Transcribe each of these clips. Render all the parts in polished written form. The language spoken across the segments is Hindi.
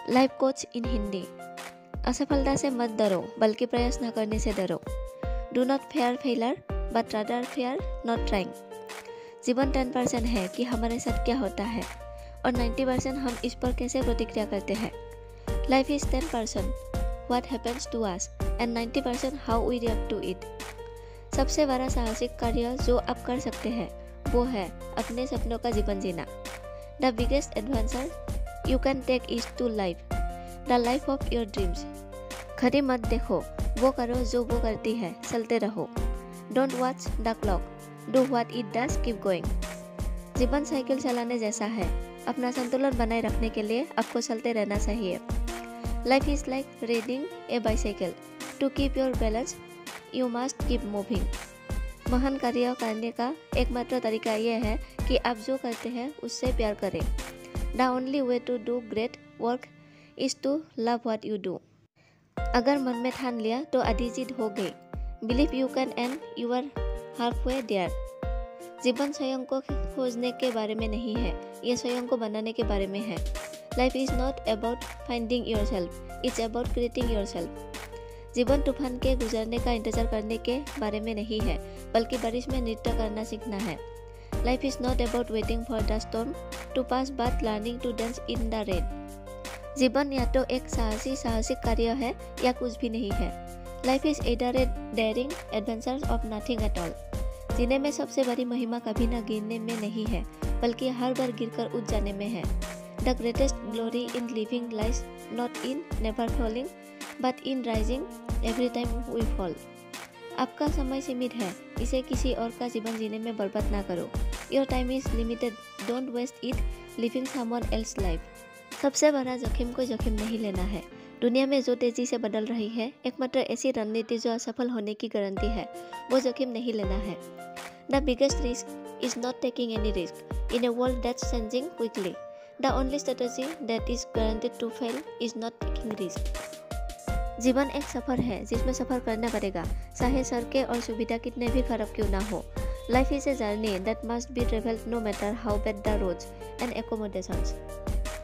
Life coach in Hindi. असफलता से मत डरो, बल्कि प्रयास न करने से डरो। Do not fair failure but rather fair not trying. जीवन 10% है कि हमारे साथ क्या होता है और 90% हम इस पर कैसे प्रतिक्रिया करते हैं। Life is 10% what happens to us and 90% how we react to it. सबसे बड़ा साहसिक कार्य जो आप कर सकते हैं वो है अपने सपनों का जीवन जीना। The biggest adventure you can take is to life the life of your dreams. घड़ी मत देखो, वो करो जो वो करती है, चलते रहो। Don't watch the clock, do what it does, keep going. जीवन साइकिल चलाने जैसा है, अपना संतुलन बनाए रखने के लिए आपको चलते रहना चाहिए। Life is like riding a bicycle, to keep your balance you must keep moving. महान कार्य करने का एकमात्र तरीका यह है कि आप जो करते हैं उससे प्यार करें। The only way to do great work is to love what you do. अगर मन में ठान लिया तो आधी जीत हो गई। Believe you can and you are halfway there. जीवन स्वयं को खोजने के बारे में नहीं है, यह स्वयं को बनाने के बारे में है। Life is not about finding your self, it's about creating your self. जीवन तूफान के गुजरने का इंतजार करने के बारे में नहीं है, बल्कि बारिश में नृत्य करना सीखना है। Life is not about waiting for the storm to pass but learning to dance in the rain. जीवन या तो एक साहसिक कार्य है या कुछ भी नहीं है। Life is either a daring adventure of nothing at all. जीने में सबसे बड़ी महिमा कभी न गिरने में नहीं है, बल्कि हर बार गिरकर उठ जाने में है। The greatest glory in living lies not in never falling but in rising every time we fall. आपका समय सीमित है, इसे किसी और का जीवन जीने में बर्बाद ना करो। Your time is limited, don't waste it living someone else life. सबसे बड़ा जोखिम को जोखिम नहीं लेना है। दुनिया में जो तेजी से बदल रही है, एकमात्र ऐसी रणनीति जो असफल होने की गारंटी है, वो जोखिम नहीं लेना है। The biggest risk is not taking any risk in a world that's changing quickly. The only strategy that is guaranteed to fail is not taking risk. जीवन एक सफर है जिसमें सफर करना पड़ेगा, चाहे सड़कें और सुविधा कितने भी खराब क्यों ना हो। Life is a journey that must be travelled no matter how bad the roads and accommodations.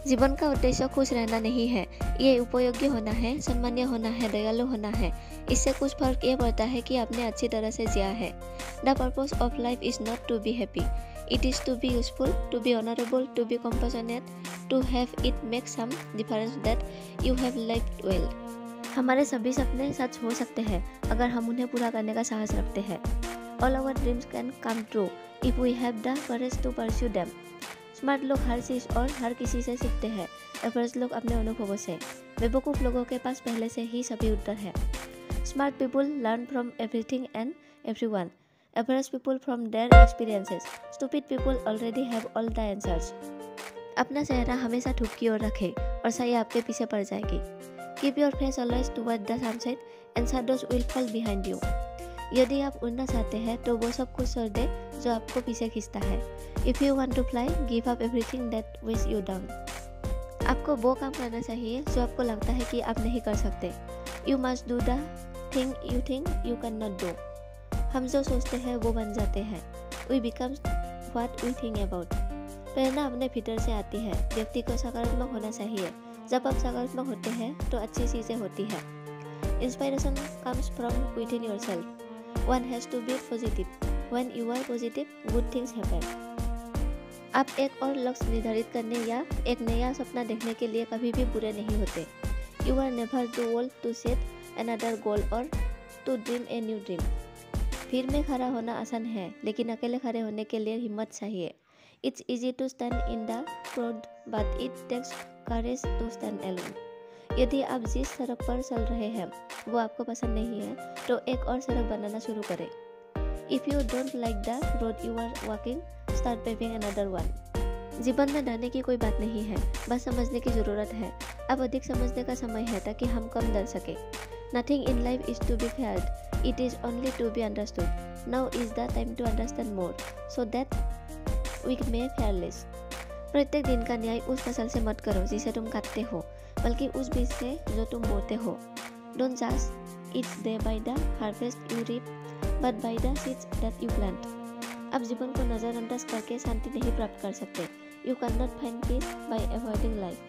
जीवन का उद्देश्य खुश रहना नहीं है, ये उपयोगी होना है, सम्मान्य होना है, दयालु होना है। इससे कुछ फर्क ये पड़ता है कि आपने अच्छी तरह से जिया है। The purpose of life is not to be happy, it is to be useful, to be honourable, to be compassionate, to have it make some difference that you have lived well. हमारे सभी सपने सच हो सकते हैं अगर हम उन्हें पूरा करने का साहस रखते हैं। All our dreams can come true if we have the courage to pursue them. Smart लोग हर चीज़ और हर किसी से सीखते हैं, एवरेज लोग अपने अनुभवों से। बेवकूफ़ लोगों के पास पहले से ही सभी उत्तर है। Smart people learn from everything and everyone, average people from their experiences, stupid people already have all the answers. अपना चेहरा हमेशा धूप की ओर रखें और छाया आपके पीछे पड़ जाएगी। Keep your face always toward the sunset and shadows will fall behind you. यदि आप उड़ना चाहते हैं तो वो सब कुछ छोड़ दे जो आपको पीछे खींचता है। If you want to fly, give up everything that weighs you down. आपको वो काम करना चाहिए जो आपको लगता है कि आप नहीं कर सकते। You must do the thing you think you cannot do. हम जो सोचते हैं वो बन जाते हैं। We become what we think about. प्रेरणा अपने भीतर से आती है। व्यक्ति को सकारात्मक होना चाहिए। जब आप सकारात्मक होते हैं तो अच्छी चीज़ें होती हैं। Inspiration comes from within yourself. One has to be positive. When you are positive, good things happen. आप एक और लक्ष्य निर्धारित करने या एक नया सपना देखने के लिए कभी भी बुरे नहीं होते। You are never too old to set another goal or to dream a new dream. भीड़ में खड़ा होना आसान है, लेकिन अकेले खड़े होने के लिए हिम्मत चाहिए। It's easy to stand in the crowd, but it takes courage to stand alone. यदि आप जिस सड़क पर चल रहे हैं वो आपको पसंद नहीं है, तो एक और सड़क बनाना शुरू करें। If you don't like the road you are walking, start paving another one. जीवन में डरने की कोई बात नहीं है, बस समझने की ज़रूरत है। अब अधिक समझने का समय है ताकि हम कम डर सके। Nothing in life is to be feared, it is only to be understood. Now is the time to understand more, so that we may fearless. प्रत्येक दिन का न्याय उस फसल से मत करो जिसे तुम काटते हो, बल्कि उस बीज से जो तुम बोते हो। Don't judge each day by the harvest you reap, but by the seeds that you plant. आप जीवन को नज़रअंदाज करके शांति नहीं प्राप्त कर सकते। You cannot find peace by avoiding life.